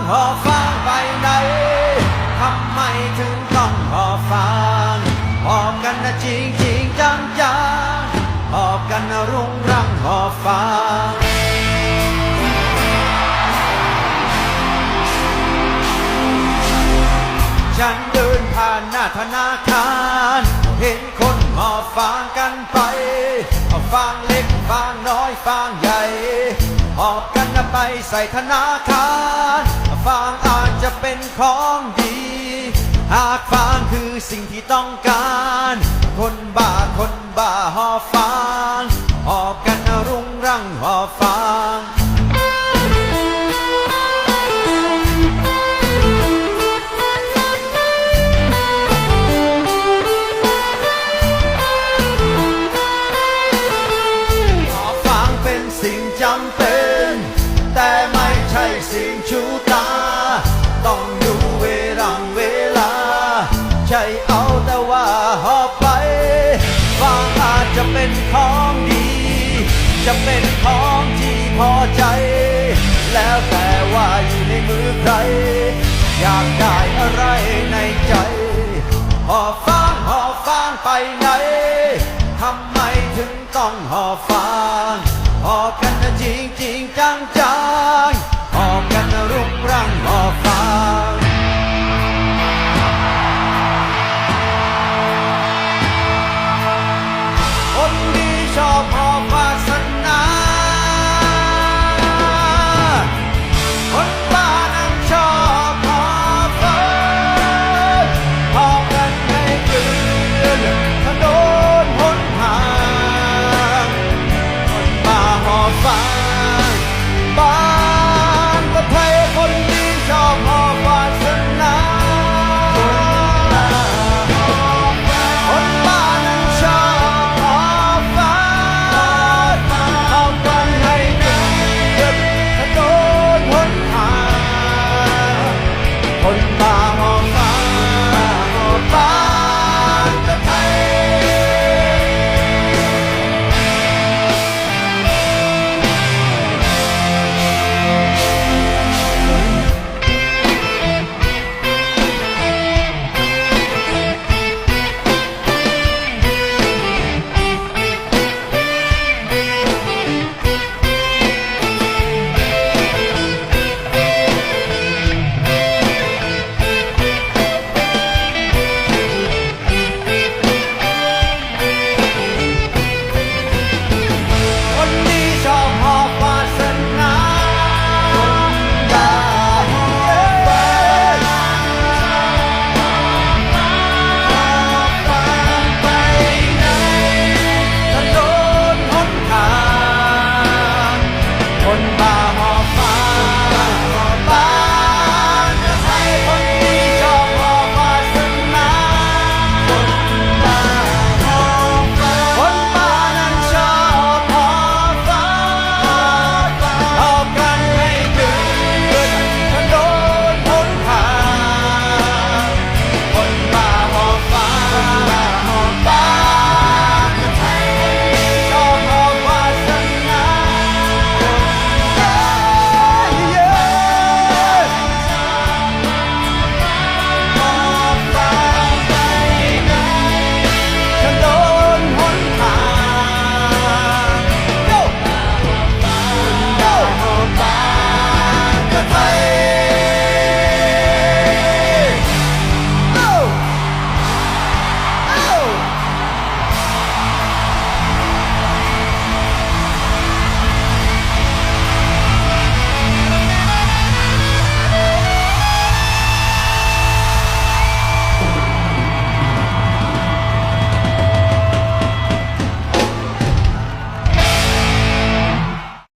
หอบฟางไปไหนทำไมถึงต้องหอบฟางหอบกันนะจริงจริงจังจังหอบกันนะรุงรังหอบฟางฉันเดินผ่านหน้าธนาคารเห็นคนหอบฟางกันไปเอาฟางเล็กฟางน้อยฟางใหญ่หอบกันไปใส่ธนาคารฟางอาจจะเป็นของดีหากฟางคือสิ่งที่ต้องการคนบ้าหอบฟางหอบกันรุงรังหอบฟางสิ่งจำเป็นแต่ไม่ใช่สิ่งชูตาต้องดูเวลาใช่เอาแต่ว่าหอบไปฟางอาจจะเป็นของดีจะเป็นของที่พอใจแล้วแต่ว่าอยู่ในมือใครอยากได้อะไรในใจหอบฟางไปไหนทำไมถึงต้องหอบฟาง